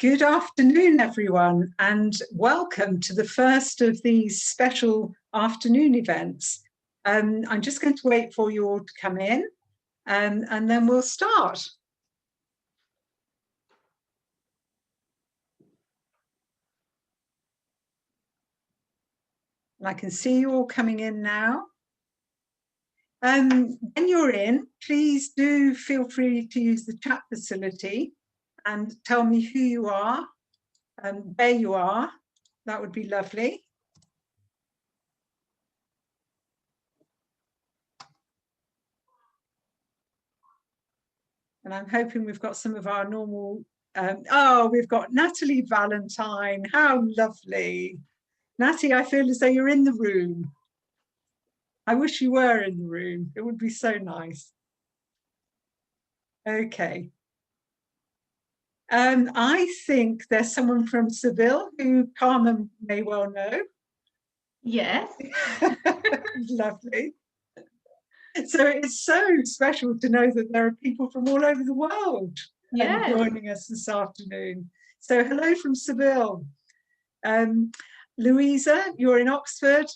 Good afternoon, everyone, and welcome to the first of these special afternoon events. I'm just going to wait for you all to come in, and then we'll start. And I can see you all coming in now. When you're in, please do feel free to use the chat facility and tell me who you are and where you are. That would be lovely. And I'm hoping we've got some of our normal, we've got Natalie Valentine. How lovely. Natty, I feel as though you're in the room. I wish you were in the room. It would be so nice. Okay. I think there's someone from Seville who Carmen may well know. Yes. Lovely. So it's so special to know that there are people from all over the world joining us this afternoon. So hello from Seville. Louisa, you're in Oxford,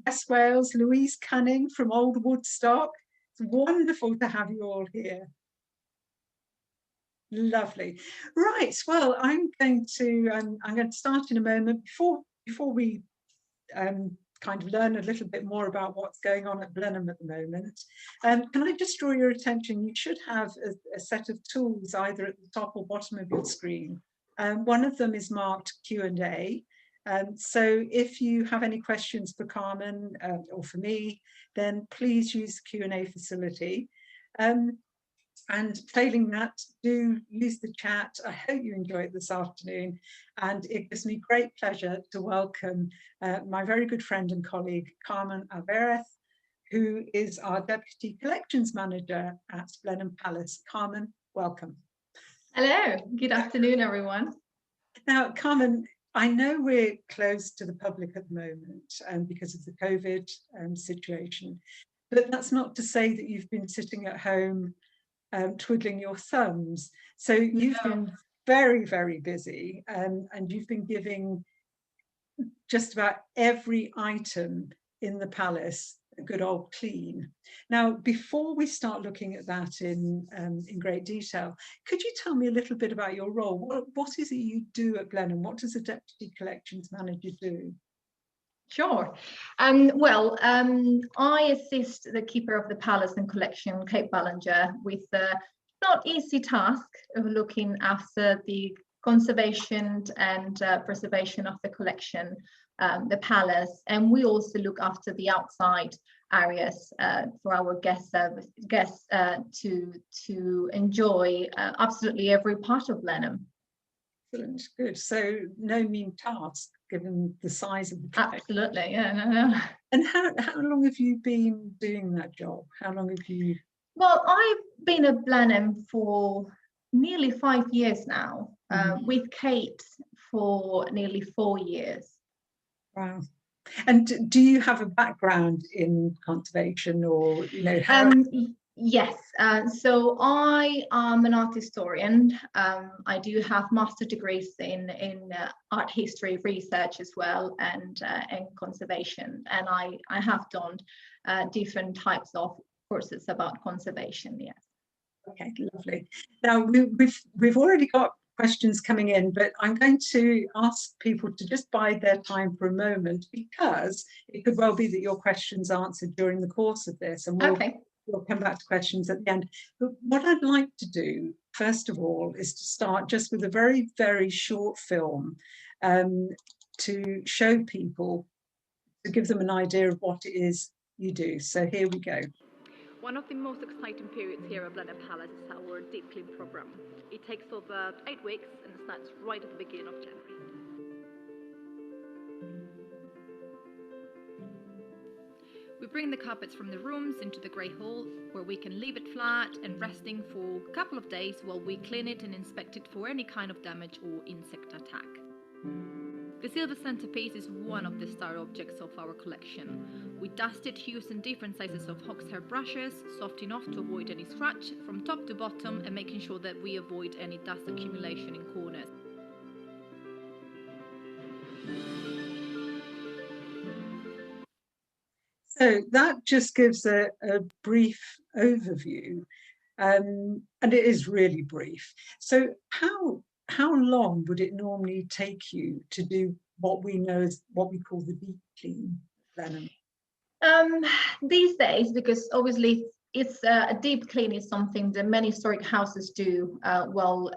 West Wales. Louise Cunning from Old Woodstock. It's wonderful to have you all here. Lovely. Right. Well, I'm going to start in a moment. Before we kind of learn a little bit more about what's going on at Blenheim at the moment. Can I just draw your attention? You should have a set of tools either at the top or bottom of your screen. One of them is marked Q&A. So if you have any questions for Carmen or for me, then please use the Q&A facility. And failing that, do use the chat. I hope you enjoy it this afternoon. And it gives me great pleasure to welcome my very good friend and colleague, Carmen Alvarez, who is our Deputy Collections Manager at Blenheim Palace. Carmen, welcome. Hello, good afternoon, everyone. Now, Carmen, I know we're closed to the public at the moment because of the COVID situation, but that's not to say that you've been sitting at home twiddling your thumbs. So you've been very, very busy and you've been giving just about every item in the palace a good old clean. Now, before we start looking at that in great detail, could you tell me a little bit about your role? What is it you do at Blenheim? What does a Deputy Collections Manager do? Sure. I assist the keeper of the palace and collection, Kate Ballinger, with the not easy task of looking after the conservation and preservation of the collection, the palace, and we also look after the outside areas for our guests to enjoy absolutely every part of Blenheim. Excellent, good. So no mean task, given the size of the place. Absolutely, yeah, no. And how long have you been doing that job? How long have you? Well, I've been at Blenheim for nearly 5 years now, with Kate for nearly 4 years. Wow. And do you have a background in conservation, or how? Yes, so I am an art historian. I do have master degrees in art history research as well, and conservation. And I have done different types of courses about conservation. Yes. Okay, lovely. Now we've already got questions coming in, but I'm going to ask people to just bide their time for a moment, because it could well be that your questions are answered during the course of this, and we'll come back to questions at the end. But what I'd like to do, first of all, is to start just with a very, very short film to show people, to give them an idea of what it is you do. So here we go. One of the most exciting periods here at Blenheim Palace is our Deep Clean program. It takes over 8 weeks and starts right at the beginning of January. We bring the carpets from the rooms into the grey hall, where we can leave it flat and resting for a couple of days while we clean it and inspect it for any kind of damage or insect attack. The silver centerpiece is one of the star objects of our collection. We dust it using different sizes of hawkshair brushes, soft enough to avoid any scratch from top to bottom, and making sure that we avoid any dust accumulation in corners. So that just gives a brief overview, and it is really brief. So how long would it normally take you to do what we know as what we call the deep clean, Blenheim? These days, because obviously it's a deep clean is something that many historic houses do while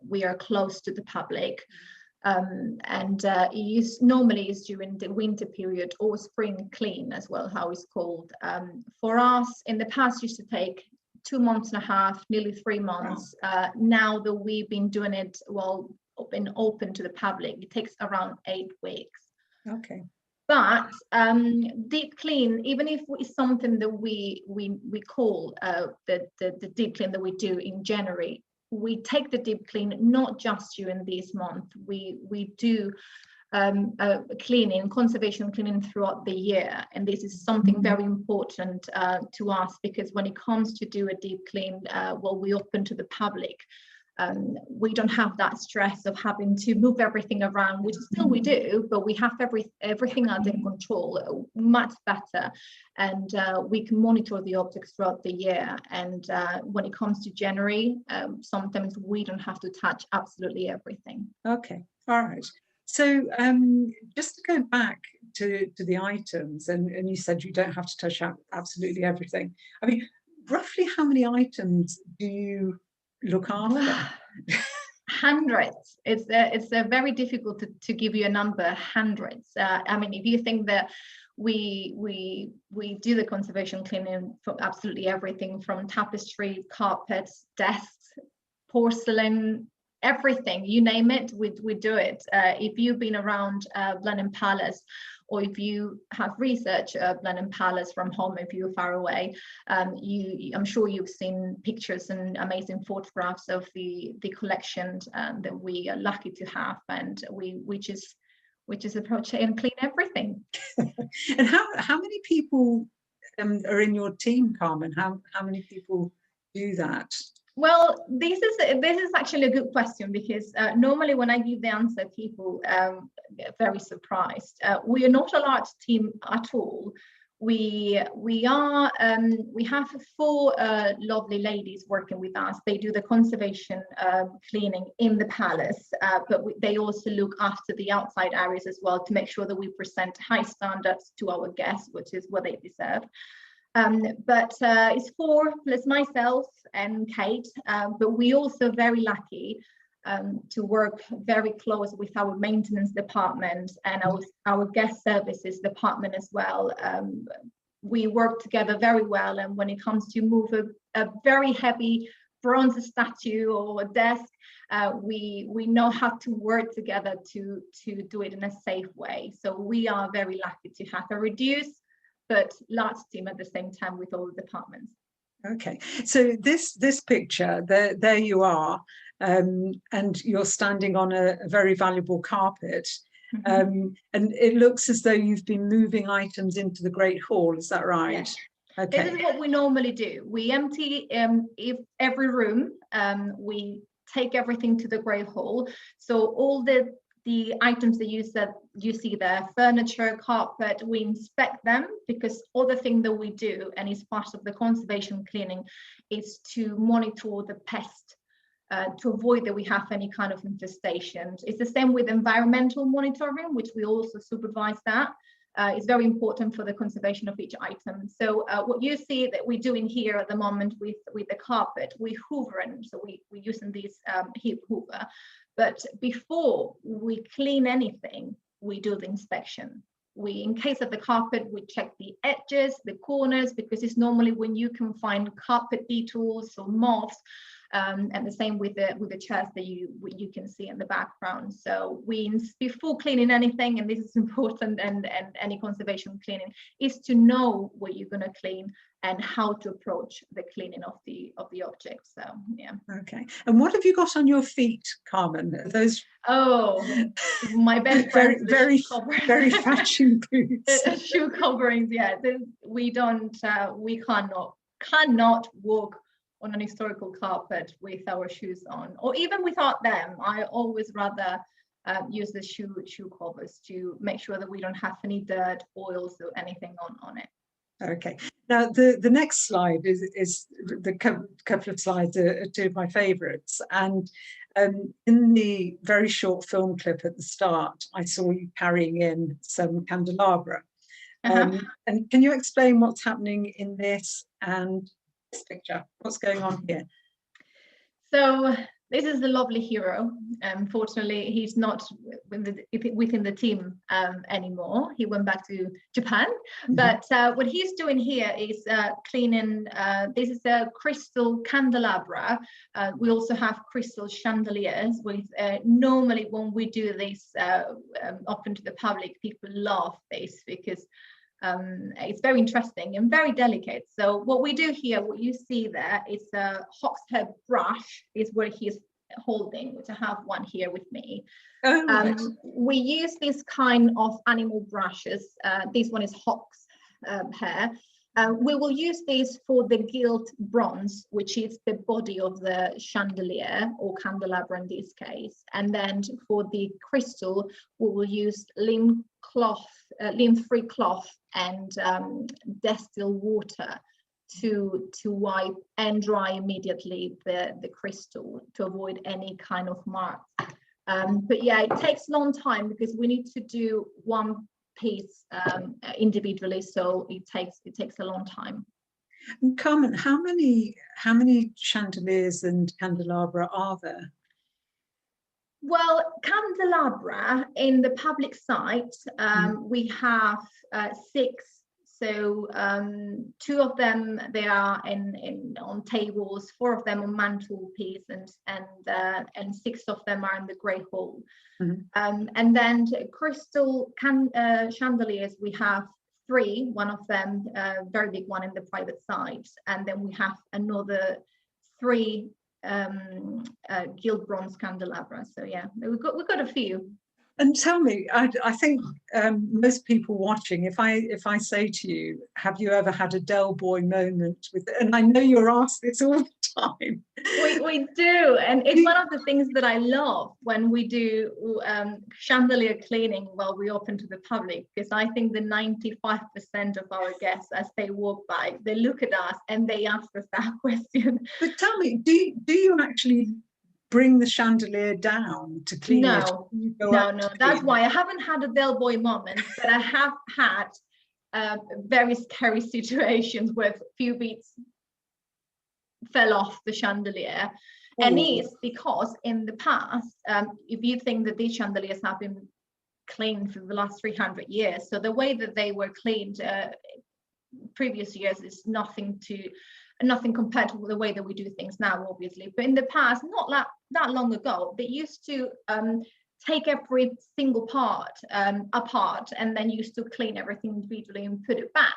we are close to the public. And normally is during the winter period or spring clean as well, how it's called. For us, in the past, used to take 2.5 months, nearly 3 months. Wow. Now that we've been doing it, well, been open to the public, it takes around 8 weeks. Okay. But deep clean, even if it's something that we call the deep clean that we do in January, we take the deep clean not just during this month. We do cleaning, conservation cleaning throughout the year, and this is something very important to us, because when it comes to do a deep clean, well, we open to the public. We don't have that stress of having to move everything around, which still we do, but we have everything under control much better, and we can monitor the objects throughout the year. And when it comes to January, sometimes we don't have to touch absolutely everything. Okay, all right. So just to go back to the items, and you said you don't have to touch absolutely everything. I mean, roughly how many items do you look after? Hundreds. It's very difficult to give you a number. Hundreds. I mean, if you think that we do the conservation cleaning for absolutely everything, from tapestry, carpets, desks, porcelain, everything, you name it, we do it. If you've been around Blenheim Palace, or if you have researched Blenheim Palace from home, if you're far away, I'm sure you've seen pictures and amazing photographs of the collection that we are lucky to have, and we just approach it and clean everything. And how many people are in your team, Carmen? How many people do that? Well, this is actually a good question, because normally when I give the answer, people get very surprised. We are not a large team at all. We have 4 lovely ladies working with us. They do the conservation cleaning in the palace, but they also look after the outside areas as well, to make sure that we present high standards to our guests, which is what they deserve. But it's 4 plus myself and Kate, but we also very lucky to work very close with our maintenance department and our guest services department as well. We work together very well, and when it comes to move a very heavy bronze statue or a desk, we know how to work together to do it in a safe way. So we are very lucky to have a reduced but large team at the same time with all the departments. Okay, so this picture, there you are, and you're standing on a very valuable carpet, and it looks as though you've been moving items into the Great Hall. Is that right? Yes. Okay. This is what we normally do. We empty every room. We take everything to the Great Hall. So all the items that you see there, furniture, carpet, we inspect them, because other thing that we do, and is part of the conservation cleaning, is to monitor the pest, to avoid that we have any kind of infestations. It's the same with environmental monitoring, which we also supervise that. It's very important for the conservation of each item. So what you see that we're doing here at the moment with the carpet, we hoovering, so we're using this hip hoover. But before we clean anything, we do the inspection. In case of the carpet, we check the edges, the corners, because it's normally when you can find carpet beetles or moths, and the same with the chairs that you can see in the background. So before cleaning anything, and this is important, and any conservation cleaning, is to know what you're going to clean and how to approach the cleaning of the object. So yeah. Okay. And what have you got on your feet, Carmen? Those my best friend, very fetching boots. Shoe coverings. Yeah, we cannot walk on an historical carpet with our shoes on, or even without them. I always rather use the shoe covers to make sure that we don't have any dirt, oils, or anything on it. Okay. Now the next slide is the couple of slides are two of my favourites, and in the very short film clip at the start, I saw you carrying in some candelabra. And can you explain what's happening in this and this picture? What's going on here? So this is the lovely hero. Unfortunately, he's not within the team anymore. He went back to Japan. But what he's doing here is cleaning. This is a crystal candelabra. We also have crystal chandeliers. With normally when we do this open to the public, people love this because it's very interesting and very delicate. So what we do here, what you see there is a hogshead brush is where he's holding, which I have one here with me. We use this kind of animal brushes. This one is hog's hair. We will use this for the gilt bronze, which is the body of the chandelier or candelabra in this case. And then for the crystal, we will use lint-free cloth and distilled water to wipe and dry immediately the crystal to avoid any kind of marks. But yeah, it takes a long time because we need to do one piece individually, so it takes a long time. And Carmen, how many chandeliers and candelabra are there? Well, candelabra in the public site, we have 6. So 2 of them they are on tables, 4 of them on mantelpiece, and 6 of them are in the Grey Hall. And then crystal chandeliers, we have 3. One of them, very big one in the private side, and then we have another 3 gilt bronze candelabra. So yeah, we've got a few. And tell me, I think most people watching, if I say to you, have you ever had a Del Boy moment with, and I know you're asked this all the time. We do, and it's one of the things that I love when we do chandelier cleaning while we open to the public, because I think the 95% of our guests, as they walk by, they look at us and they ask us that question. But tell me, do you actually bring the chandelier down to clean it? No. That's why I haven't had a Del Boy moment, but I have had very scary situations where a few beads fell off the chandelier. And it's because in the past, if you think that these chandeliers have been cleaned for the last 300 years, so the way that they were cleaned previous years is nothing compared to the way that we do things now, obviously. But in the past, not that long ago, they used to take every single part apart and then used to clean everything individually and put it back.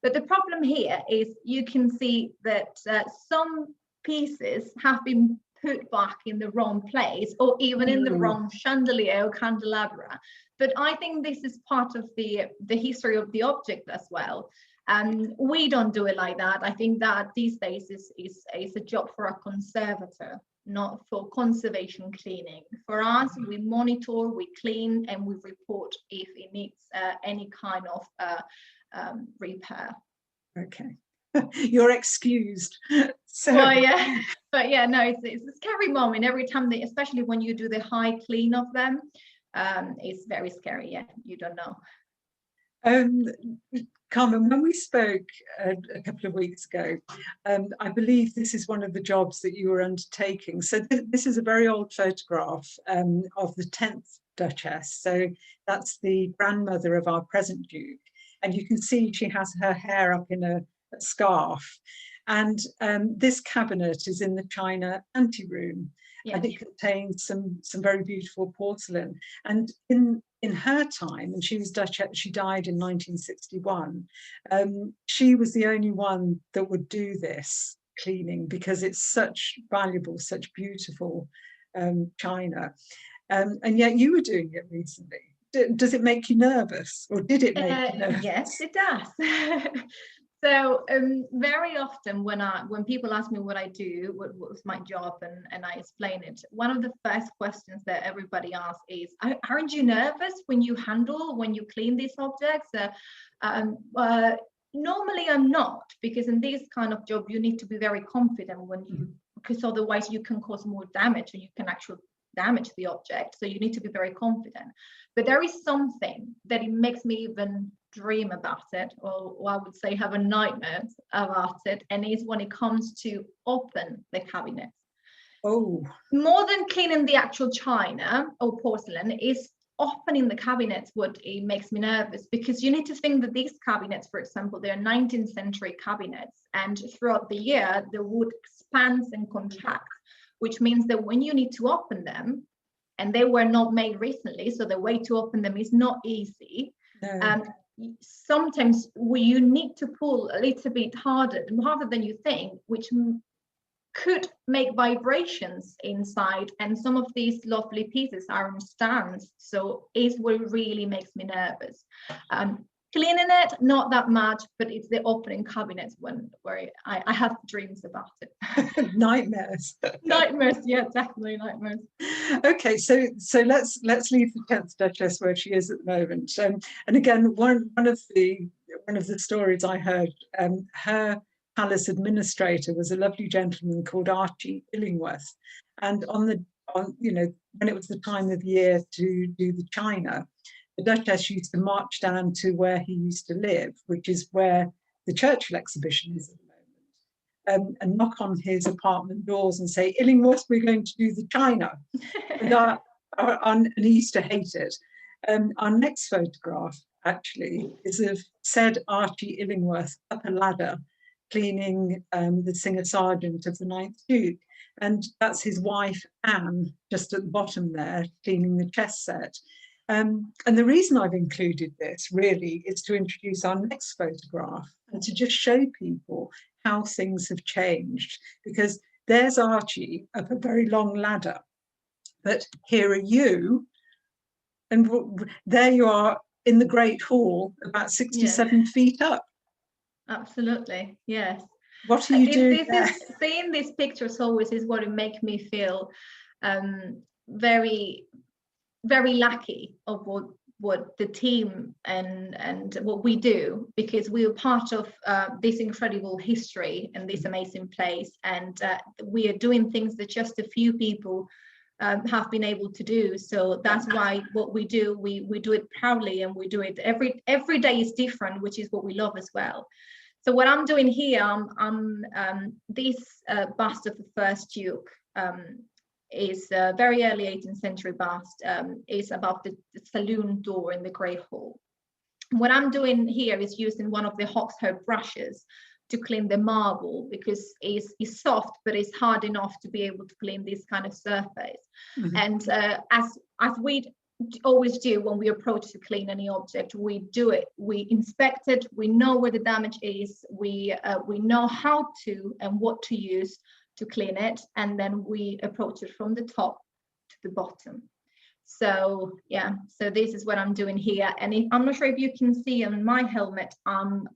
But the problem here is you can see that some pieces have been put back in the wrong place, or even in the wrong chandelier or candelabra. But I think this is part of the history of the object as well. We don't do it like that. I think that these days is a job for a conservator, not for conservation cleaning. For us, we monitor, we clean, and we report if it needs any kind of repair. Okay, you're excused. So. Well, yeah, but yeah, no, it's a scary moment every time they, especially when you do the high clean of them. It's very scary. Yeah, you don't know. Carmen, when we spoke a couple of weeks ago, I believe this is one of the jobs that you were undertaking. So this is a very old photograph of the 10th Duchess. So that's the grandmother of our present Duke. And you can see she has her hair up in a scarf. And this cabinet is in the China anteroom. Yeah. And it contains some very beautiful porcelain. And in her time, and she was Duchess, she died in 1961, she was the only one that would do this cleaning because it's such valuable, such beautiful china. And yet you were doing it recently. Does it make you nervous, or did it make you nervous? Yes, it does. So very often when people ask me what I do, what's my job, and I explain it, one of the first questions that everybody asks is, aren't you nervous when you clean these objects? Normally I'm not, because in this kind of job you need to be very confident because otherwise you can cause more damage, and you can actually damage the object. So you need to be very confident. But there is something that it makes me even dream about it, or I would say have a nightmare about it, and is when it comes to open the cabinets. Oh, more than cleaning the actual china or porcelain, is opening the cabinets what it makes me nervous, because you need to think that these cabinets, for example, they're 19th century cabinets, and throughout the year the wood expands and contracts, which means that when you need to open them, and they were not made recently, so the way to open them is not easy. no. Sometimes you need to pull a little bit harder than you think, which could make vibrations inside, and some of these lovely pieces are in stands, so it's what really makes me nervous. Cleaning it, not that much, but it's the opening cabinets where I have dreams about it. Nightmares. Nightmares, yeah, definitely nightmares. Okay, so let's leave the 10th Duchess where she is at the moment. And again, one of the stories I heard, her palace administrator was a lovely gentleman called Archie Illingworth, and when it was the time of year to do the china, the Duchess used to march down to where he used to live, which is where the Churchill exhibition is at the moment, and knock on his apartment doors and say, Illingworth, we're going to do the china. And he used to hate it. Our next photograph actually is of said Archie Illingworth up a ladder cleaning the singer sergeant of the 9th Duke. And that's his wife, Anne, just at the bottom there, cleaning the chess set. And the reason I've included this really is to introduce our next photograph and to just show people how things have changed, because there's Archie up a very long ladder, but here are you, and there you are in the Great Hall, about 67 feet up. Absolutely, yes. What are you doing there? Seeing these pictures always is what it makes me feel very, very lucky of what the team and what we do, because we are part of this incredible history and this amazing place, and we are doing things that just a few people have been able to do. So that's why what we do, we do it proudly, and we do it every day is different, which is what we love as well. So what I'm doing here, this bust of the first Duke is a very early 18th century bust, is above the saloon door in the Great Hall. What I'm doing here is using one of the hawkshair brushes to clean the marble, because it's soft, but it's hard enough to be able to clean this kind of surface. Mm-hmm. And as we always do when we approach to clean any object, we do it, we inspect it, we know where the damage is, we know how to and what to use to clean it, and then we approach it from the top to the bottom. So yeah, so this is what I'm doing here. And I'm not sure if you can see on my helmet, I'm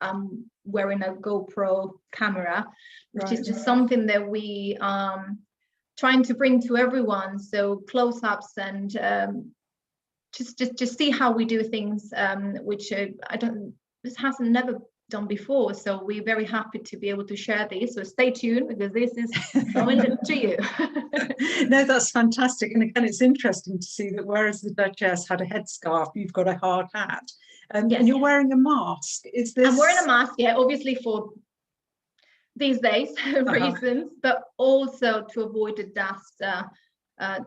wearing a GoPro camera, which is just something that we trying to bring to everyone. So close-ups and just see how we do things, which this hasn't never done before. So we're very happy to be able to share this. So stay tuned, because this is coming to you. No, that's fantastic. And again, it's interesting to see that whereas the Duchess had a headscarf, you've got a hard hat, yes. And you're wearing a mask. Is this? I'm wearing a mask, yeah, obviously for these days reasons, but also to avoid the dust,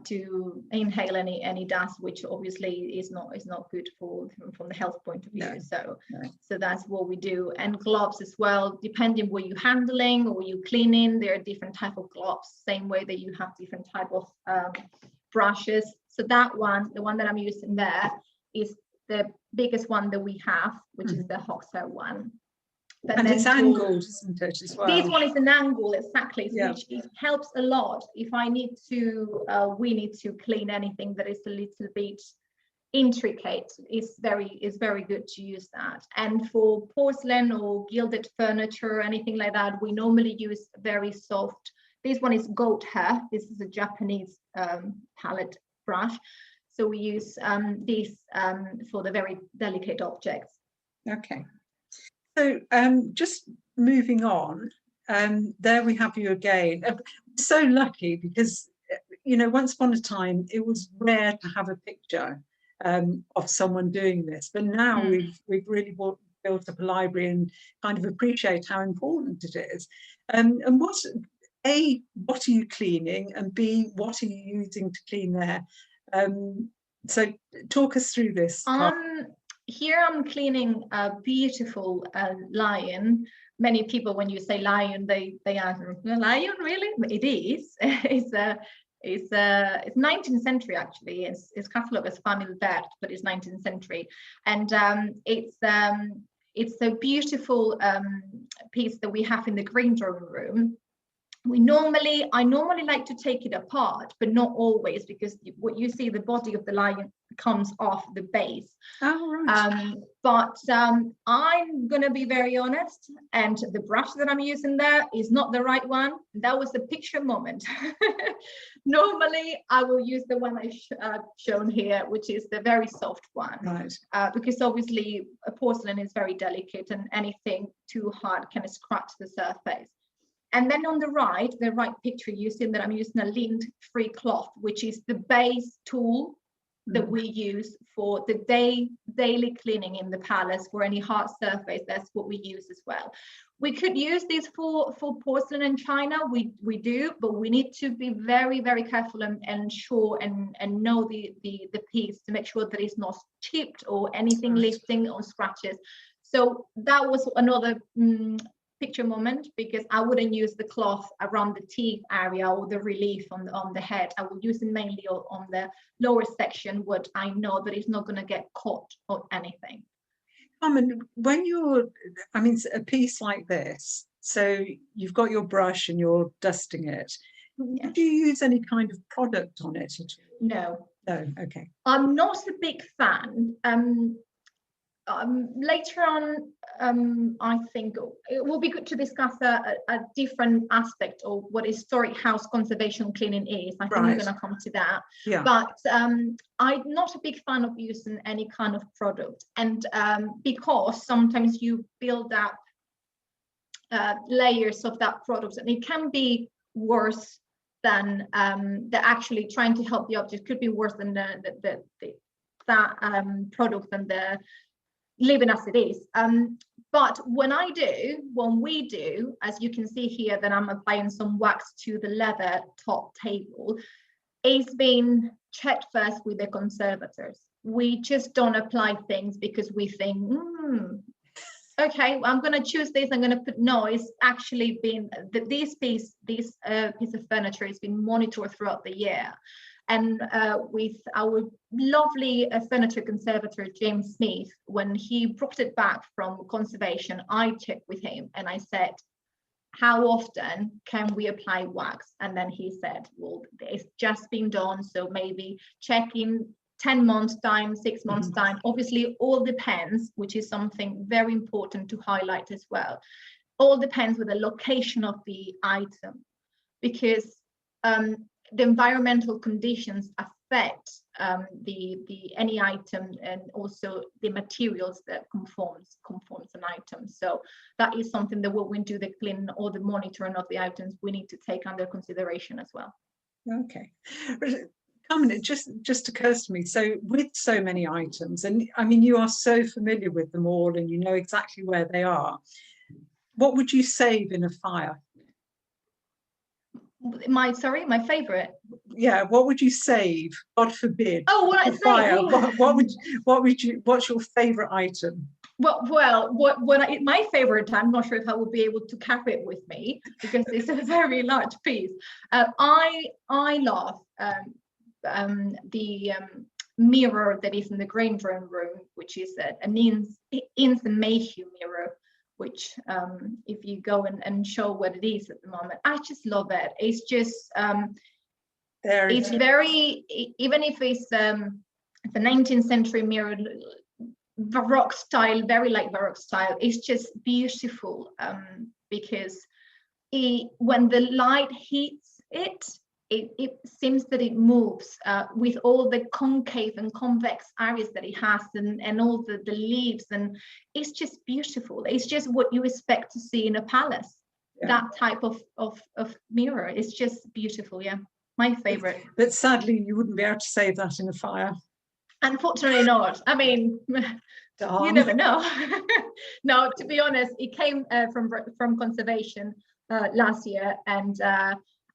to inhale any dust, which obviously is not good from the health point of view. No, so that's what we do. And gloves as well, depending what you're handling or you cleaning, there are different type of gloves, same way that you have different type of brushes. So that one, the one that I'm using there, is the biggest one that we have, which is the hawkshair one. But and it's angled, isn't it, as well? This one is an angle, exactly, which it helps a lot if I need to, we need to clean anything that is a little bit intricate, is very good to use that. And for porcelain or gilded furniture, anything like that, we normally use very soft. This one is goat hair. This is a Japanese palette brush. So we use this for the very delicate objects. Okay. So just moving on, there we have you again. So lucky because, you know, once upon a time, it was rare to have a picture of someone doing this. But now we've really built up a library and kind of appreciate how important it is. And what are you cleaning? And B, what are you using to clean there? So talk us through this. Here I'm cleaning a beautiful lion. Many people, when you say lion, they ask, lion, really? It is. It's 19th century, actually. It's catalogued as family bird, but it's 19th century. And it's a beautiful piece that we have in the green drawing room. I normally like to take it apart, but not always, because what you see, the body of the lion comes off the base. Oh, right. But I'm gonna be very honest, and the brush that I'm using there is not the right one. That was a picture moment. Normally I will use the one I've shown here, which is the very soft one. Right. Because obviously a porcelain is very delicate, and anything too hard can scratch the surface. And then on the right picture, you see that I'm using a lint-free cloth, which is the base tool that we use for the daily cleaning in the palace. For any hard surface, that's what we use as well. We could use this for porcelain and china, we do, but we need to be very, very careful and sure and know the piece to make sure that it's not chipped or anything lifting or scratches. So that was another picture moment, because I wouldn't use the cloth around the teeth area or the relief on the head. I will use it mainly on the lower section, what I know that it's not going to get caught or anything. Carmen, when a piece like this, so you've got your brush and you're dusting it. Yes. Do you use any kind of product on it at all? No. No, okay. I'm not a big fan. Later on, I think it will be good to discuss a different aspect of what historic house conservation cleaning is. I think we're going to come to that. Yeah. But I'm not a big fan of using any kind of product, and because sometimes you build up layers of that product, and it can be worse than actually trying to help the object. Could be worse than that product than the living as it is. But when we do, as you can see here, that I'm applying some wax to the leather top table, it's been checked first with the conservators. We just don't apply things because we think, okay, well, I'm going to choose this, I'm going to put, no, it's actually been, this piece of furniture has been monitored throughout the year. And with our lovely furniture conservator, James Smith, when he brought it back from conservation, I checked with him and I said, how often can we apply wax? And then he said, well, it's just been done, so maybe check in 10 months time, 6 months time. Obviously, all depends, which is something very important to highlight as well. All depends with the location of the item, because the environmental conditions affect any item, and also the materials that conforms an item. So that is something that when we do the cleaning or the monitoring of the items, we need to take under consideration as well. Okay. Carmen, it just occurs to me, so with so many items, and I mean, you are so familiar with them all and you know exactly where they are, what would you save in a fire? My favorite. Yeah, what would you save? God forbid. Oh, what I say? What's your favorite item? My favorite, I'm not sure if I will be able to carry it with me because it's a very large piece. I love the mirror that is in the green drawing room, which is an instant Mayhew mirror, which if you go and show what it is at the moment, I just love it. It's just it's very, even if it's It's a 19th century mirror, Baroque style, very like Baroque style. It's just beautiful because when the light hits it, it seems that it moves with all the concave and convex areas that it has, and all the leaves, and it's just beautiful. It's just what you expect to see in a palace. Yeah. That type of mirror is just beautiful. Yeah, my favorite. But sadly, you wouldn't be able to save that in a fire. Unfortunately not. I mean, you never know. No, to be honest, it came from conservation last year, and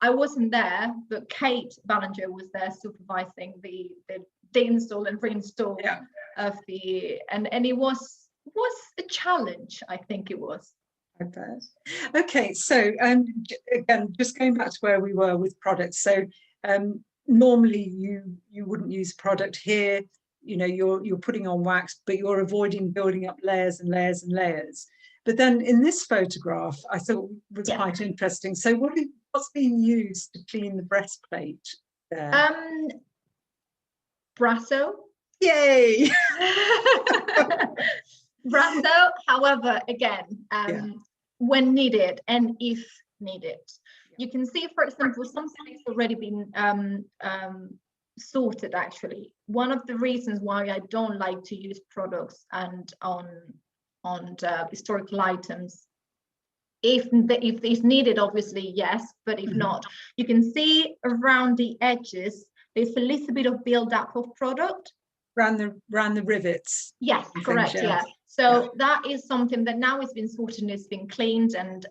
I wasn't there, but Kate Ballinger was there supervising the install and reinstall of the, and it was a challenge. I think it was. I bet. Okay, so again, just going back to where we were with products. So normally you wouldn't use product here. You know, you're putting on wax, but you're avoiding building up layers and layers and layers. But then in this photograph, I thought was quite interesting. So what's being used to clean the breastplate there? Brasso. Yay! Brasso, however, again, when needed and if needed. You can see, for example, something has already been sorted. Actually, one of the reasons why I don't like to use products and on historical items, if it's needed, obviously yes, but if not, you can see around the edges there's a little bit of build-up of product around the rivets. Yes, correct. Yeah. So that is something that now has been sorted and it's been cleaned, and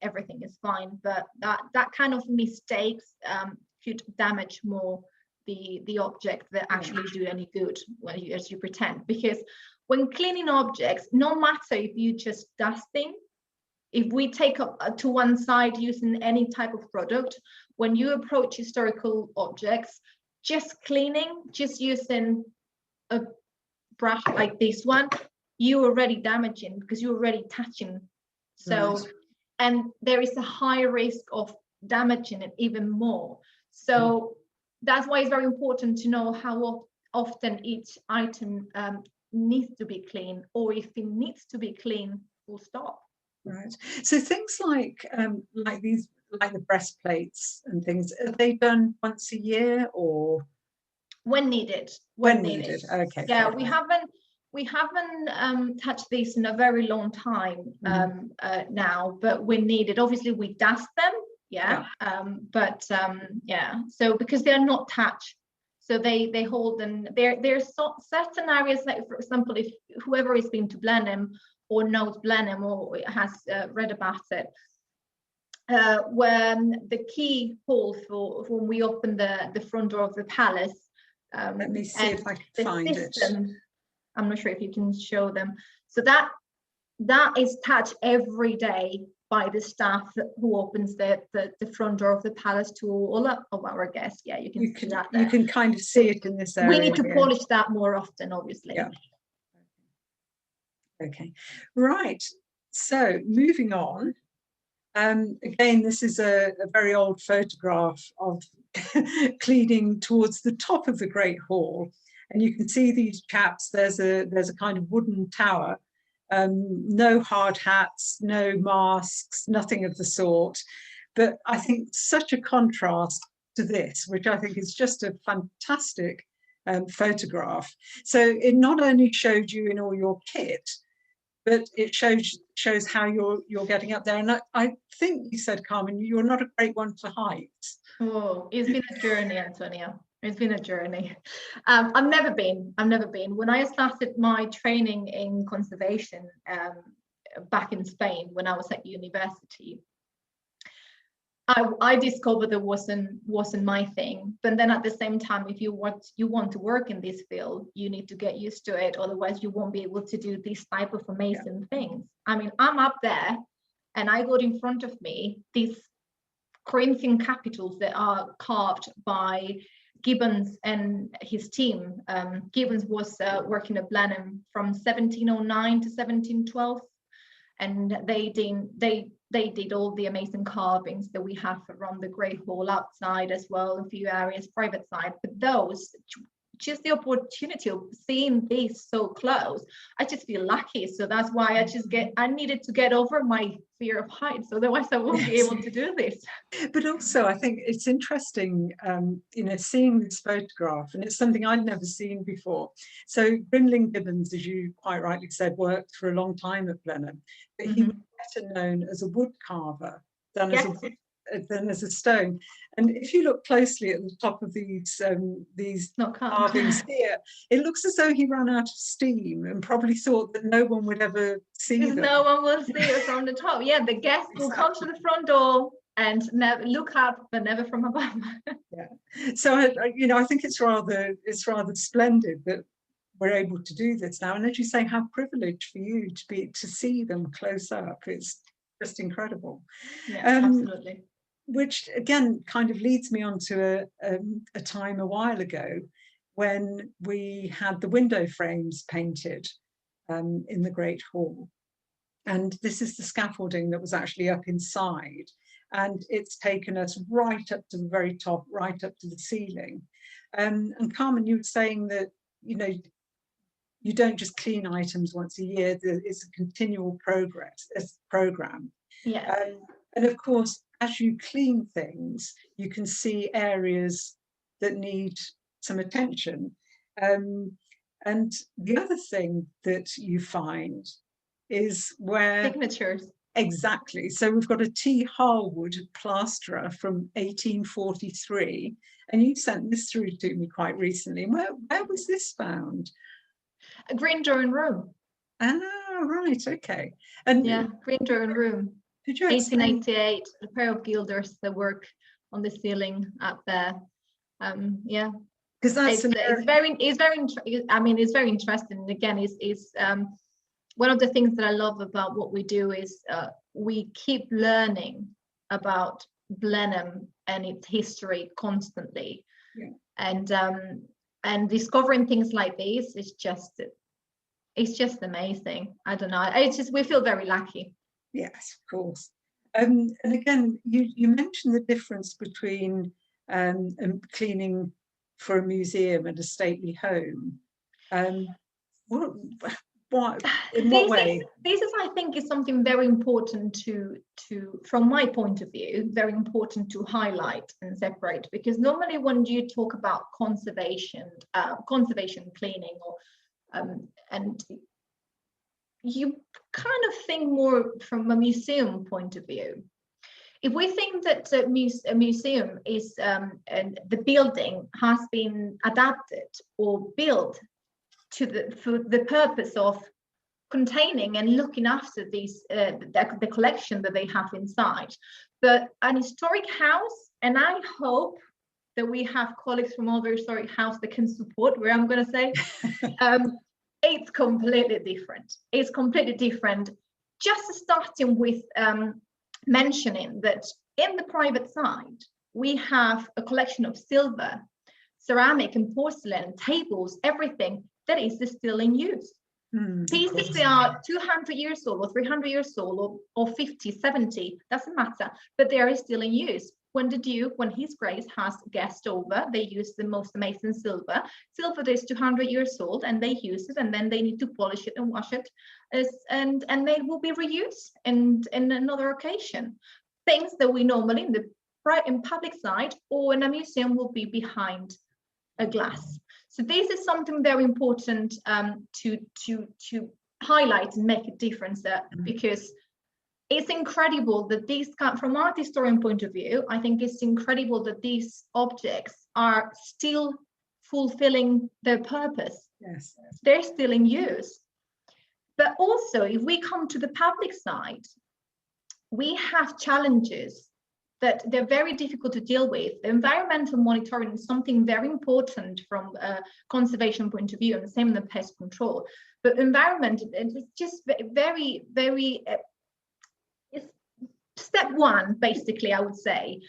everything is fine. But that kind of mistakes could damage more the object that actually do any good as you pretend. Because when cleaning objects, no matter if you just dusting, if we take up to one side using any type of product, when you approach historical objects, just cleaning, just using a brush like this one, you're already damaging because you're already touching. So, and there is a high risk of damaging it even more. So that's why it's very important to know how often each item needs to be cleaned, or if it needs to be cleaned, full stop. Right. So things like these, like the breastplates and things, are they done once a year or? When needed. When needed. Okay. Yeah, we haven't touched these in a very long time now, but when needed, obviously we dust them. So because they're not touched, so they hold, and there's certain areas, like for example, if whoever has been to Blenheim or knows Blenheim or has read about it, when the key hole for when we open the front door of the palace. Let me see if I can find it. I'm not sure if you can show them. So that is touched every day by the staff who opens the front door of the palace to all of our guests. Yeah, you can see that there. You can kind of see it in this area. We need to polish that more often, obviously. Yeah. Okay, right. So moving on. Again, this is a very old photograph of cleaning towards the top of the Great Hall, and you can see these chaps. There's a kind of wooden tower, no hard hats, no masks, nothing of the sort. But I think such a contrast to this, which I think is just a fantastic photograph. So it not only showed you in all your kit, but it shows how you're getting up there. And I think you said, Carmen, you're not a great one for heights. Oh, it's been a journey, Antonia. It's been a journey. I've never been. When I started my training in conservation back in Spain, when I was at university, I discovered that wasn't my thing. But then at the same time, if you want to work in this field, you need to get used to it. Otherwise, you won't be able to do these type of amazing things. I mean, I'm up there, and I got in front of me these Corinthian capitals that are carved by Gibbons and his team. Gibbons was working at Blenheim from 1709 to 1712, and they did all the amazing carvings that we have around the Great Hall, outside as well, a few areas private side. But those just the opportunity of seeing this so close, I just feel lucky. So that's why I needed to get over my fear of heights, otherwise I won't be able to do this. But also I think it's interesting, you know, seeing this photograph, and it's something I'd never seen before. So Grimling Gibbons, as you quite rightly said, worked for a long time at Blenheim, but he was better known as a wood carver than as a stone. And if you look closely at the top of these carvings here, it looks as though he ran out of steam and probably thought that no one would ever see them. No one will see it from the top. Yeah, the guests will come to the front door and never look up, but never from above. Yeah. So I think it's rather splendid that we're able to do this now. And as you say, how privileged for you to see them close up. It's just incredible. Yeah, absolutely. Which again kind of leads me on to a time a while ago when we had the window frames painted in the Great Hall. And this is the scaffolding that was actually up inside. And it's taken us right up to the very top, right up to the ceiling. And Carmen, you were saying that, you know, you don't just clean items once a year, it's a continual program. Yeah. And of course, as you clean things, you can see areas that need some attention. And the other thing that you find is where... Signatures. Exactly. So we've got a T. Harwood plasterer from 1843. And you sent this through to me quite recently. Where was this found? A green door and room. Ah, right. Okay. And yeah, green door and room. Could you 1888, a pair of gilders that work on the ceiling up there. Yeah, because that's it's very interesting. Again, is one of the things that I love about what we do is we keep learning about Blenheim and its history constantly, and discovering things like this is just amazing. I don't know. We feel very lucky. Yes, of course. And again, you mentioned the difference between cleaning for a museum and a stately home. What in what way? This is, I think, is something very important to, from my point of view, very important to highlight and separate, because normally when you talk about conservation cleaning, or and you kind of think more from a museum point of view. If we think that a museum is and the building has been adapted or built for the purpose of containing and looking after these the collection that they have inside, but an historic house, and I hope that we have colleagues from all the historic house that can support where I'm going to say. It's completely different. It's completely different. Just starting with mentioning that in the private side, we have a collection of silver, ceramic and porcelain, tables, everything that is still in use. Pieces that are 200 years old or 300 years old or 50, 70, doesn't matter, but they are still in use. When the Duke, when His Grace has guests over, they use the most amazing silver. Silver that is 200 years old, and they use it, and then they need to polish it and wash it, and they will be reused in another occasion. Things that we normally in public side or in a museum will be behind a glass. So this is something very important to highlight and make a difference there, because it's incredible that these, from art historian point of view, I think it's incredible that these objects are still fulfilling their purpose. Yes. They're still in use. But also, if we come to the public side, we have challenges that they're very difficult to deal with. The environmental monitoring is something very important from a conservation point of view, and the same in the pest control. But environment, it's just very, very... Step one, basically, I would say,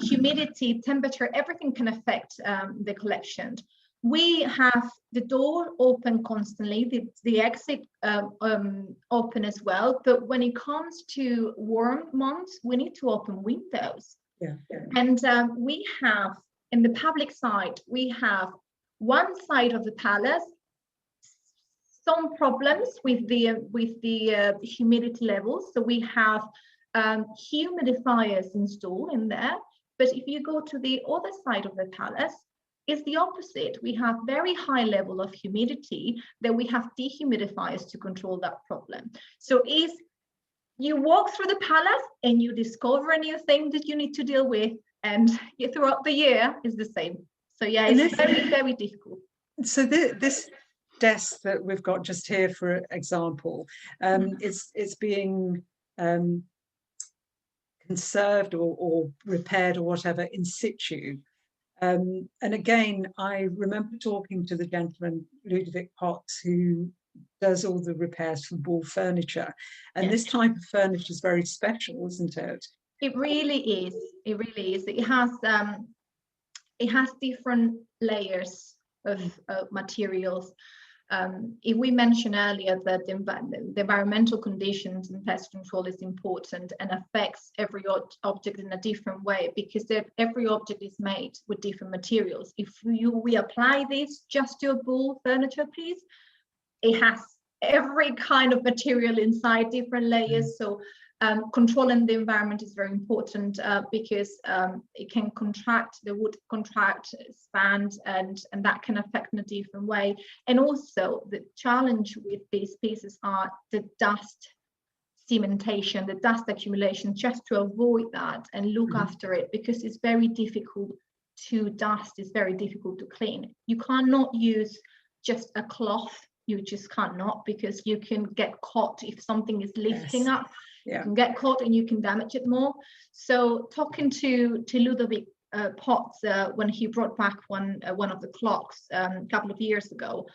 humidity, temperature, everything can affect the collection. We have the door open constantly, the exit open as well. But when it comes to warm months, we need to open windows. Yeah. And we have, in the public side, we have one side of the palace, some problems with the humidity levels. So we have humidifiers installed in there. But if you go to the other side of the palace, it's the opposite. We have very high level of humidity that we have dehumidifiers to control that problem. So if you walk through the palace and you discover a new thing that you need to deal with, and throughout the year is the same. So yeah, it's very, very difficult. So this desk that we've got just here, for example, it's being conserved or repaired or whatever in situ. And again, I remember talking to the gentleman, Ludovic Potts, who does all the repairs for Ball furniture. And this type of furniture is very special, isn't it? It really is. It really is. It has different layers of materials. If we mentioned earlier that the environmental conditions and pest control is important and affects every object in a different way, because every object is made with different materials. If we apply this just to a Ball furniture piece, it has every kind of material inside, different layers. So controlling the environment is very important because it can contract, the wood contract, expand, and that can affect in a different way. And also the challenge with these pieces are the dust cementation, the dust accumulation, just to avoid that and look after it, because it's very difficult to dust, it's very difficult to clean. You cannot use just a cloth, you just cannot, because you can get caught if something is lifting up. You can get caught and you can damage it more. So talking to Ludovic Potts when he brought back one of the clocks a couple of years ago,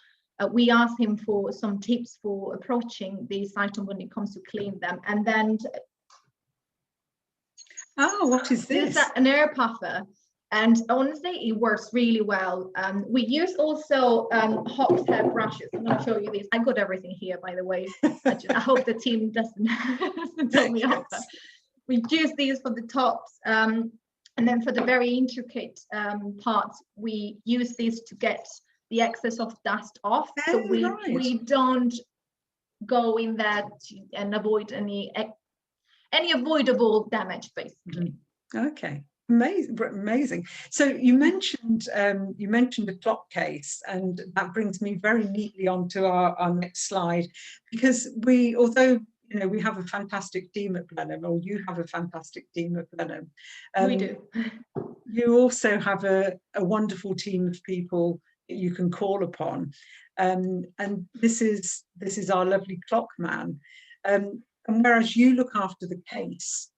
we asked him for some tips for approaching these items when it comes to clean them. And then what is this? This is an air puffer. And honestly, it works really well. We use also hogshead brushes. I'm going to show you these. I got everything here, by the way. I hope the team doesn't tell me off. We use these for the tops. And then for the very intricate parts, we use these to get the excess of dust off. So we don't go in there and avoid any avoidable damage, basically. Okay. Amazing. So you mentioned a clock case, and that brings me very neatly onto our next slide, because although we have a fantastic team at Blenheim, or you have a fantastic team at Blenheim, we do. You also have a wonderful team of people that you can call upon, and this is our lovely clock man, and whereas you look after the case,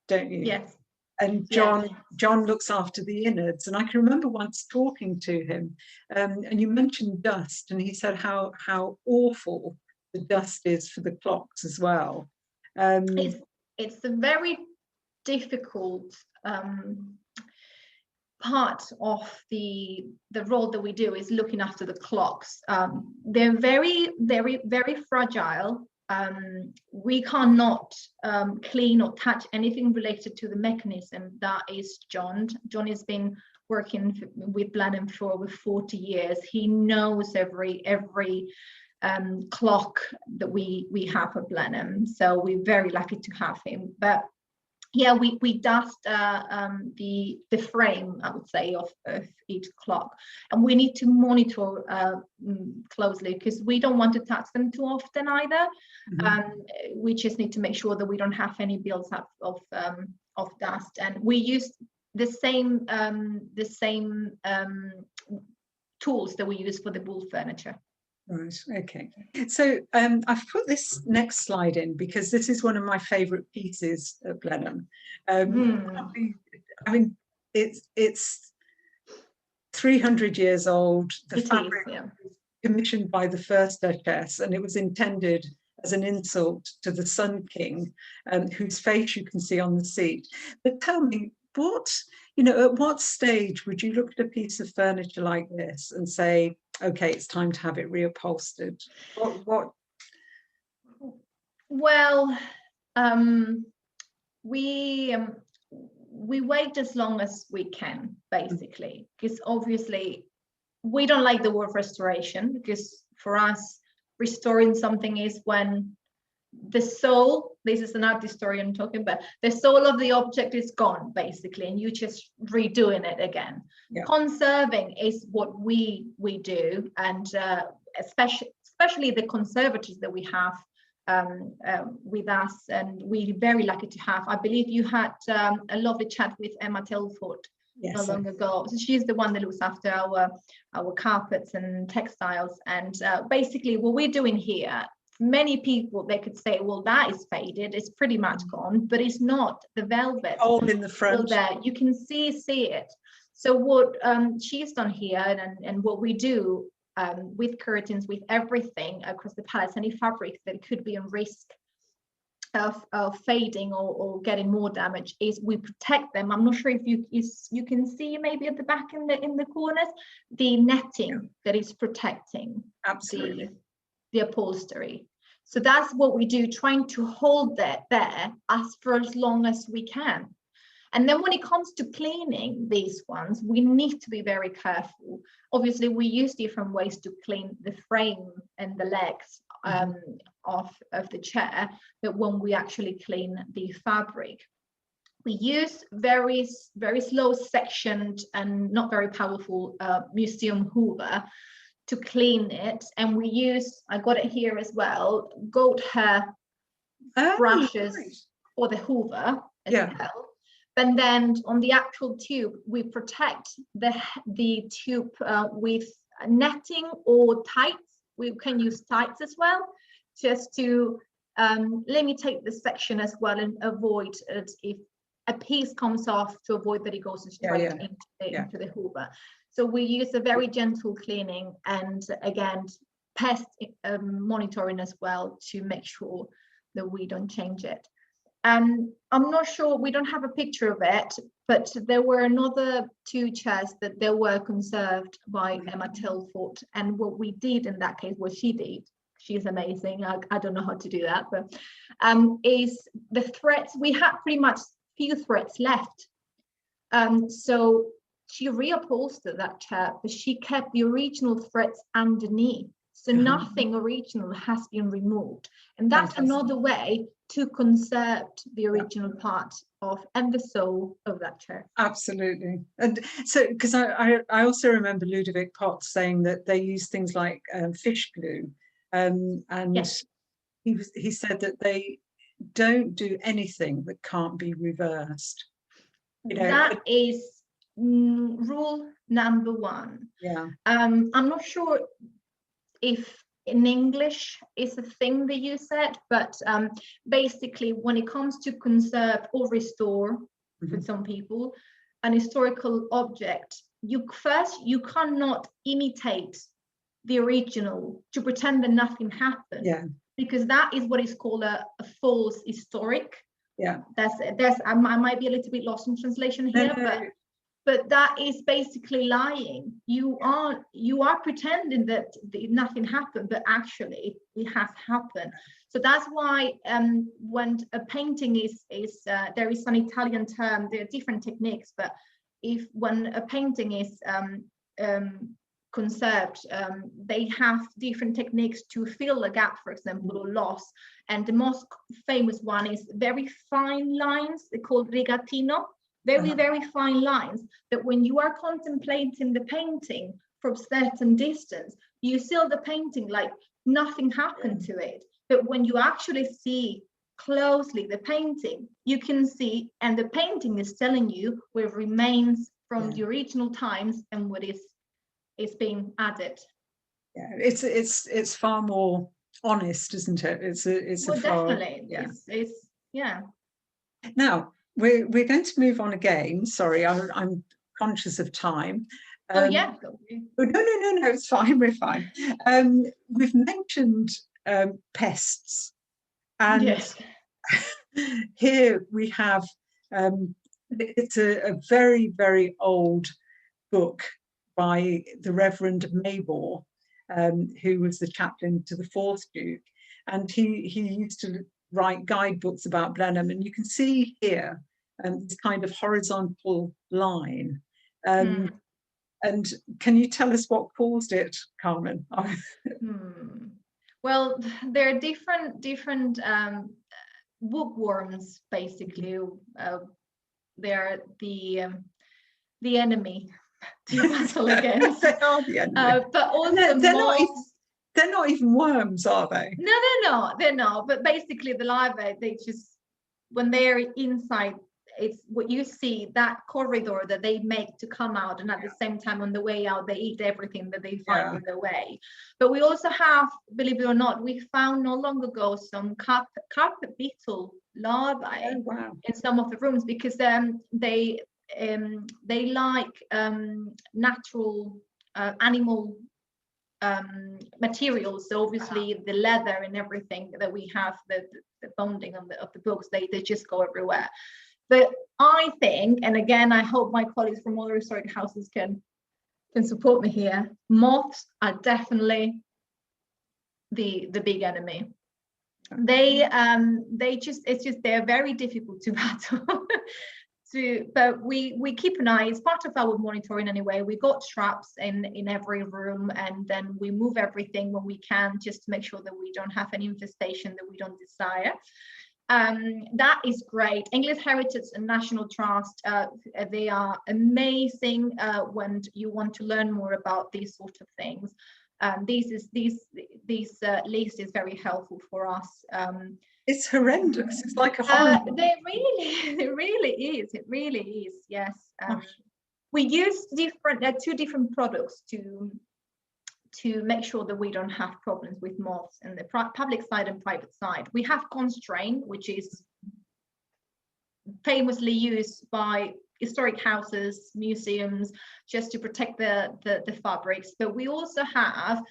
don't you? Yes. And John looks after the innards. And I can remember once talking to him, and you mentioned dust, and he said how awful the dust is for the clocks as well. It's a very difficult part of the role that we do, is looking after the clocks. They're very, very, very fragile. We cannot clean or touch anything related to the mechanism. That is John. John has been working with Blenheim for over 40 years. He knows every clock that we have at Blenheim. So we're very lucky to have him. But yeah, we dust the frame, I would say, of each clock, and we need to monitor closely, because we don't want to touch them too often either. We just need to make sure that we don't have any builds up of dust, and we use the same tools that we use for the Ball furniture. Right, okay. So I've put this next slide in because this is one of my favourite pieces at Blenheim. I mean, it's 300 years old. The fabric was commissioned by the first Duchess, and it was intended as an insult to the Sun King, whose face you can see on the seat. But tell me, at what stage would you look at a piece of furniture like this and say, okay, it's time to have it reupholstered? Well, we wait as long as we can, basically, because obviously we don't like the word restoration, because for us, restoring something is when the soul, this is an art historian talking, but the soul of the object is gone, basically, and you're just redoing it again. Yeah. Conserving is what we do, and especially the conservators that we have with us, and we're very lucky to have. I believe you had a lovely chat with Emma Telford. Yes, not long ago. So she's the one that looks after our carpets and textiles, and basically what we're doing here, many people, they could say, well, that is faded, it's pretty much gone, but it's not. The velvet all in the front there, you can see it. So what she's done here, and what we do with curtains, with everything across the palace, any fabric that could be on risk of fading or getting more damage, is we protect them. I'm not sure if you can see maybe at the back in the corners the netting that is protecting absolutely the upholstery. So that's what we do, trying to hold that there for as long as we can. And then when it comes to cleaning these ones, we need to be very careful. Obviously, we use different ways to clean the frame and the legs of the chair, but when we actually clean the fabric, we use very, very slow sectioned and not very powerful museum Hoover to clean it. And we use, I got it here as well, goat hair brushes for the Hoover as well. And then on the actual tube, we protect the tube with netting or tights. We can use tights as well, just to limitate the section as well, and avoid it if a piece comes off, to avoid that it goes straight into the Hoover. So we use a very gentle cleaning, and again, pest monitoring as well, to make sure that we don't change it. I'm not sure, we don't have a picture of it, but there were another 2 chairs that they were conserved by Emma Telford. And what we did in that case, what she did, she's amazing, I don't know how to do that, but is the threads, we had pretty much few threads left. So she reupholstered that chair, but she kept the original threads underneath. So nothing original has been removed. And that's another way to conserve the original part of and the soul of that chair. Absolutely. And so, because I also remember Ludovic Potts saying that they use things like fish glue, and he said that they don't do anything that can't be reversed. You know, that is rule number 1. Yeah. I'm not sure if in English is a thing that you said, but basically when it comes to conserve or restore, for some people, an historical object, you cannot imitate the original to pretend that nothing happened. Yeah. Because that is what is called a false historic. Yeah. That's I might be a little bit lost in translation here, but that is basically lying. You are pretending that nothing happened, but actually it has happened. So that's why when a painting is there is an Italian term, there are different techniques, but when a painting is conserved, they have different techniques to fill a gap, for example, or loss. And the most famous one is very fine lines. They're called rigatino. Very, very fine lines that when you are contemplating the painting from certain distance, you see the painting like nothing happened to it. But when you actually see closely the painting, you can see, and the painting is telling you where it remains from the original times and what is being added. Yeah, it's far more honest, isn't it? It's definitely. It's Now we're going to move on again. Sorry, I'm conscious of time. No, it's fine. We're fine. We've mentioned pests, and here we have it's a very, very old book by the Reverend Maybor, who was the chaplain to the 4th Duke, and he used to write guidebooks about Blenheim, and you can see here this kind of horizontal line. And can you tell us what caused it, Carmen? Well, there are different bookworms, basically. They're the enemy to battle against. They are the enemy. But also they're not even worms, are they? No, they're not. But basically, the larvae, they just, when they're inside, it's what you see, that corridor that they make to come out, and at the same time on the way out they eat everything that they find on the way. But we also have, believe it or not, we found not long ago some carpet beetle larvae in some of the rooms, because they like natural animal materials. So obviously the leather and everything that we have, the bonding of the books, they just go everywhere. But I think, and again, I hope my colleagues from other historic houses can support me here, moths are definitely the big enemy. They're very difficult to battle. But we keep an eye. It's part of our monitoring anyway. We got traps in every room, and then we move everything when we can, just to make sure that we don't have any infestation that we don't desire. That is great. English Heritage and National Trust, they are amazing when you want to learn more about these sort of things. This list is very helpful for us. It's horrendous. It's like a horror. It really is. Yes. We use two different products to make sure that we don't have problems with moths in the public side and private side. We have Constrain, which is famously used by historic houses, museums, just to protect the fabrics. But we also have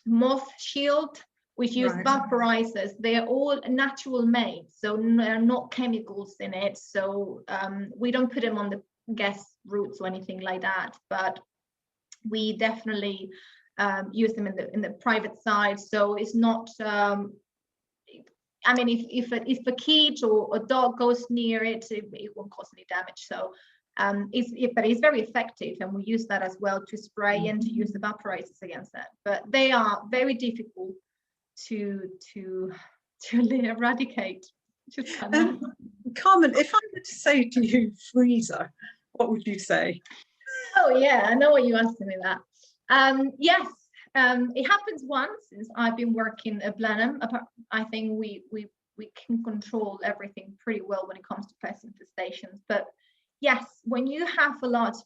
Moth Shield, which use vaporizers. They're all natural made, so there are not chemicals in it. So we don't put them on the guest roots or anything like that, but we definitely use them in the private side. So it's not, I mean, if a kid or a dog goes near it, it won't cause any damage. So but it's very effective, and we use that as well to spray and to use the vaporizers against that. But they are very difficult to eradicate. Carmen, if I were to say to you freezer, what would you say? Oh yeah, I know what you asked me that. Yes, it happens once since I've been working at Blenheim. I think we can control everything pretty well when it comes to pest infestations. But yes, when you have a large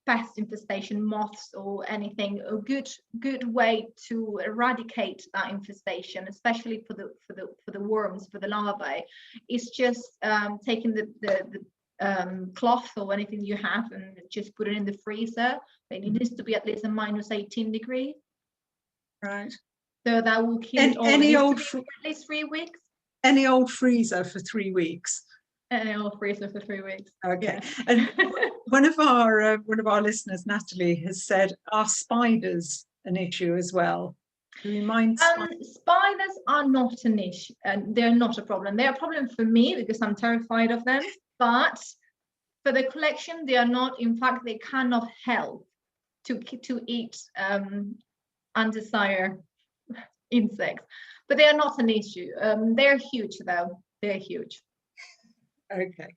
pest infestation, moths or anything, a good way to eradicate that infestation, especially for the worms, for the larvae, is just taking the cloth or anything you have and just put it in the freezer. It needs to be at least a -18 degrees. Right. So that will keep it for at least 3 weeks. Any old freezer for 3 weeks. Any old freezer for 3 weeks. Okay. Yeah. And one of our listeners, Natalie, has said, are spiders an issue as well? Do you mind? Spiders are not an issue, and they're not a problem. They're a problem for me because I'm terrified of them. But for the collection, they are not. In fact, they cannot help to eat undesired insects. But they are not an issue. They're huge, though. They're huge. Okay.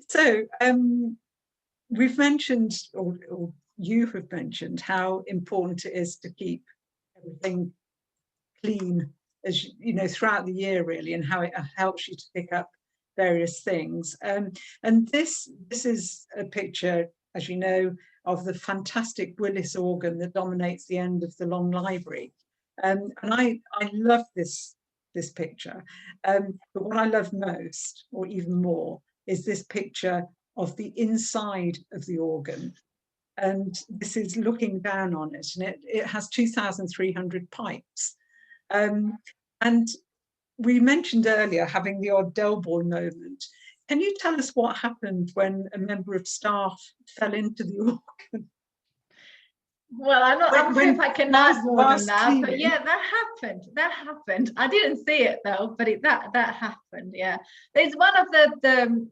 So we've mentioned, or you have mentioned, how important it is to keep everything clean, as you know, throughout the year, really, and how it helps you to pick up various things. And this is a picture, as you know, of the fantastic Willis organ that dominates the end of the long library. And I love this picture. But what I love most, or even more, is this picture of the inside of the organ. And this is looking down on it, and it has 2,300 pipes. And we mentioned earlier having the odd Delboy moment. Can you tell us what happened when a member of staff fell into the organ? Well, I'm sure if I can add more than that, but yeah, that happened. I didn't see it though, but that happened. Yeah, it's one of the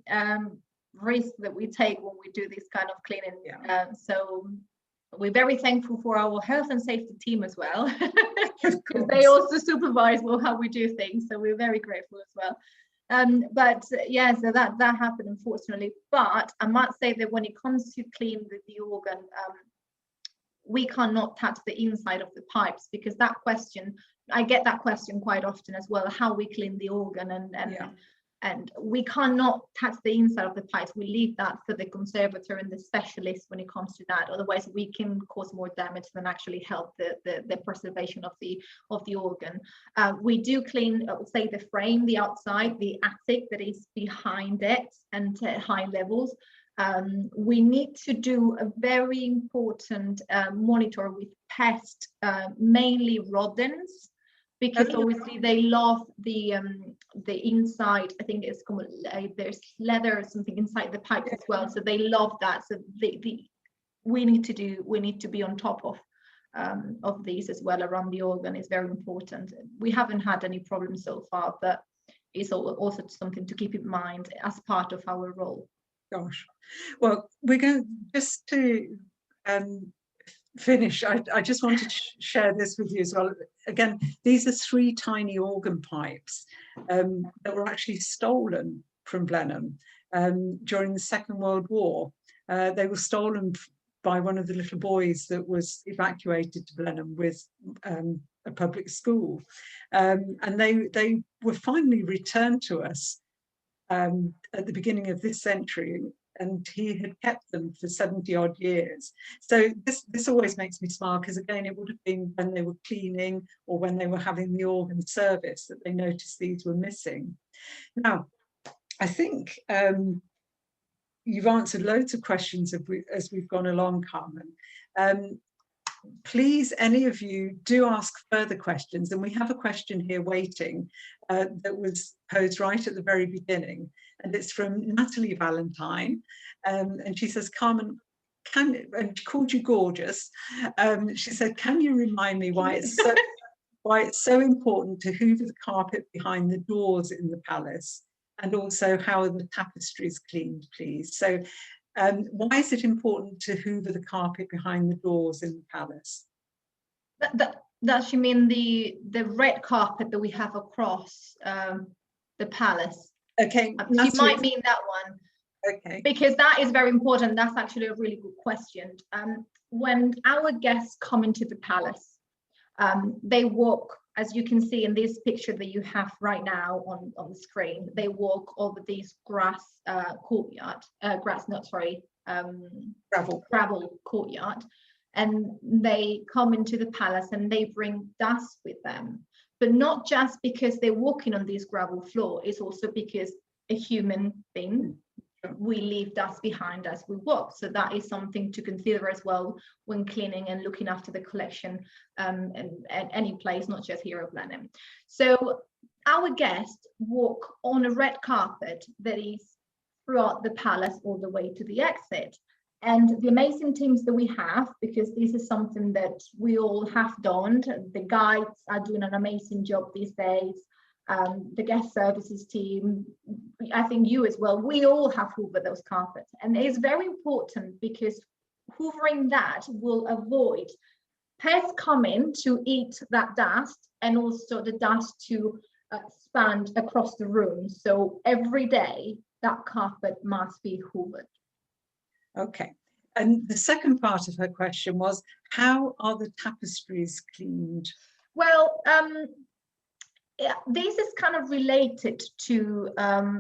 risk that we take when we do this kind of cleaning. Yeah. So we're very thankful for our health and safety team as well, Of because they course. also supervise how we do things. So we're very grateful as well. But yeah, so that happened, unfortunately. But I must say that when it comes to clean the organ, we cannot touch the inside of the pipes, because that question, I get that question quite often as well, how we clean the organ, and we cannot touch the inside of the pipes. We leave that for the conservator and the specialist when it comes to that. Otherwise, we can cause more damage than actually help the preservation of the organ. We do clean, say, the frame, the outside, the attic that is behind it, and high levels. We need to do a very important monitor with pests, mainly rodents, because obviously they love the inside. I think it's called, there's leather or something inside the pipes as well, so they love that. So we need to be on top of these as well around the organ. Is very important. We haven't had any problems so far, but it's also something to keep in mind as part of our role. Gosh, well, we're going just to finish. I just wanted to share this with you as well. Again, these are 3 tiny organ pipes that were actually stolen from Blenheim during the Second World War. They were stolen by one of the little boys that was evacuated to Blenheim with a public school, and they were finally returned to us at the beginning of this century, and he had kept them for 70 odd years. So this always makes me smile, because again, it would have been when they were cleaning or when they were having the organ service that they noticed these were missing. Now, I think you've answered loads of questions as we've gone along, Carmen. Please, any of you, do ask further questions, and we have a question here waiting that was posed right at the very beginning, and it's from Natalie Valentine, and she says, Carmen, and she called you gorgeous. She said, can you remind me why it's so important to hoover the carpet behind the doors in the palace, and also how are the tapestries cleaned, please? So why is it important to hoover the carpet behind the doors in the palace? Does she mean the red carpet that we have across the palace? Okay, she might mean that one. Okay. Because that is very important. That's actually a really good question. When our guests come into the palace, they walk, as you can see in this picture that you have right now on the screen, they walk over this gravel courtyard, and they come into the palace and they bring dust with them. But not just because they're walking on this gravel floor, it's also because a human being, we leave dust behind as we walk. So that is something to consider as well when cleaning and looking after the collection and any place, not just here at Blenheim. So our guests walk on a red carpet that is throughout the palace all the way to the exit. And the amazing teams that we have, because this is something that we all have done, the guides are doing an amazing job these days. The guest services team, I think you as well, we all have hoovered those carpets. And it's very important because hoovering that will avoid pests coming to eat that dust, and also the dust to expand across the room. So every day that carpet must be hoovered. Okay. And the second part of her question was, how are the tapestries cleaned? Well, yeah, this is kind of related to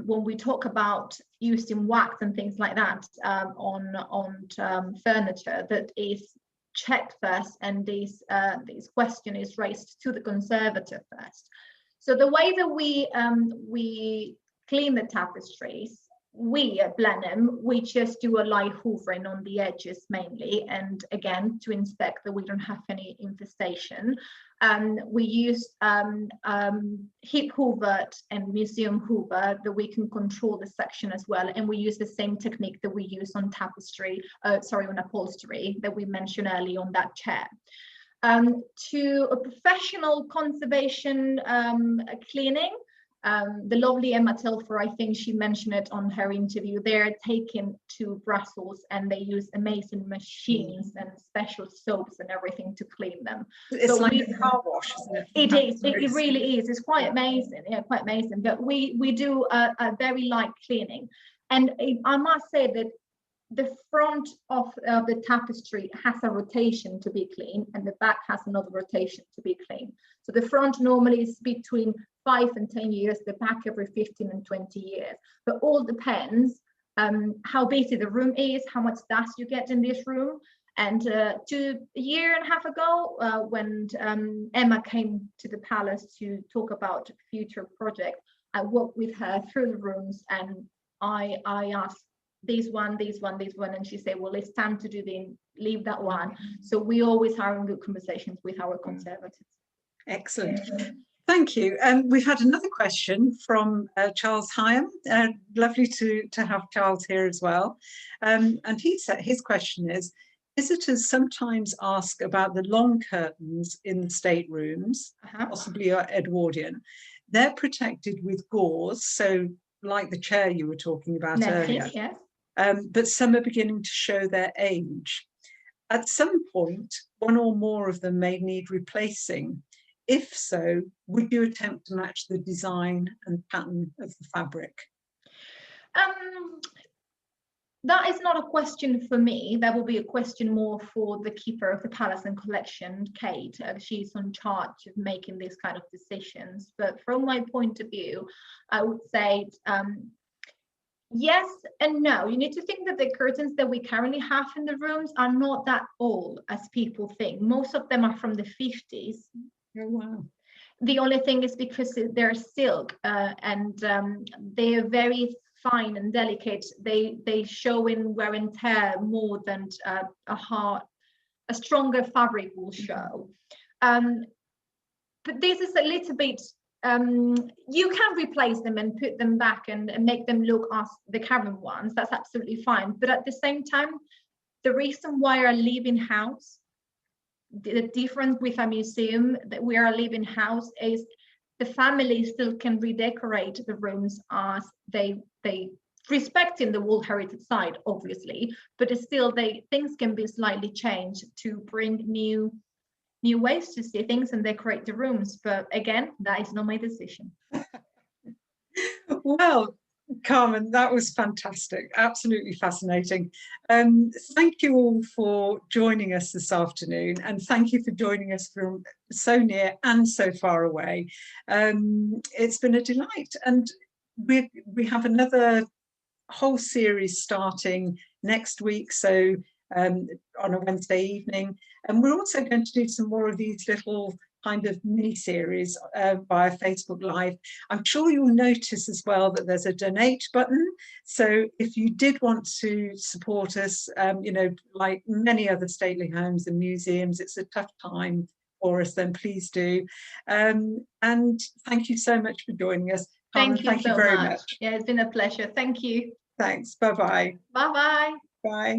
when we talk about using wax and things like that on furniture that is checked first, and this question is raised to the conservator first. So the way that we clean the tapestries, we at Blenheim, we just do a light hoovering on the edges mainly, and again to inspect that we don't have any infestation. We use hip hoover and museum hoover that we can control the section as well, and we use the same technique that we use on on upholstery that we mentioned earlier on that chair. To a professional conservation cleaning, the lovely Emma Telfer, I think she mentioned it on her interview, they're taken to Brussels and they use amazing machines and special soaps and everything to clean them. It's so like a car wash, isn't it? It is, it really is. It's quite amazing, yeah, quite amazing. But we do a very light cleaning. And I must say that the front of the tapestry has a rotation to be clean, and the back has another rotation to be clean. So the front normally is between 5 and 10 years, the back every 15 and 20 years. But all depends how busy the room is, how much dust you get in this room. And a year and a half ago, when Emma came to the palace to talk about future project, I walked with her through the rooms and I asked, this one, and she said, well, it's time to leave that one. So we always are in good conversations with our conservators. Excellent. Thank you. We've had another question from Charles Hyam. Lovely to have Charles here as well. And he said his question is, visitors sometimes ask about the long curtains in the staterooms, possibly Edwardian. They're protected with gauze, so like the chair you were talking about earlier. Yes. But some are beginning to show their age. At some point, one or more of them may need replacing. If so, would you attempt to match the design and pattern of the fabric? That is not a question for me. That will be a question more for the keeper of the palace and collection, Kate. She's in charge of making these kind of decisions. But from my point of view, I would say yes and no. You need to think that the curtains that we currently have in the rooms are not that old as people think. Most of them are from the 50s. Oh, wow. The only thing is because they're silk and they are very fine and delicate. They show in wear and tear more than a stronger fabric will show. But this is a little bit, you can replace them and put them back and make them look as the current ones. That's absolutely fine. But at the same time, the reason why I live in house, the difference with a museum that we are living house is the family still can redecorate the rooms as they respecting the World Heritage Site, obviously, but still things can be slightly changed to bring new ways to see things and decorate the rooms. But again, that is not my decision. Well, Carmen, that was fantastic, absolutely fascinating. Thank you all for joining us this afternoon, and thank you for joining us from so near and so far away. It's been a delight, and we have another whole series starting next week, so on a Wednesday evening, and we're also going to do some more of these little kind of mini series via Facebook Live. I'm sure you'll notice as well that there's a donate button, so if you did want to support us, you know, like many other stately homes and museums, it's a tough time for us, then please do. And thank you so much for joining us, Carmen. Thank you very much. Yeah, it's been a pleasure. Thank you. Thanks. Bye-bye. Bye-bye. Bye.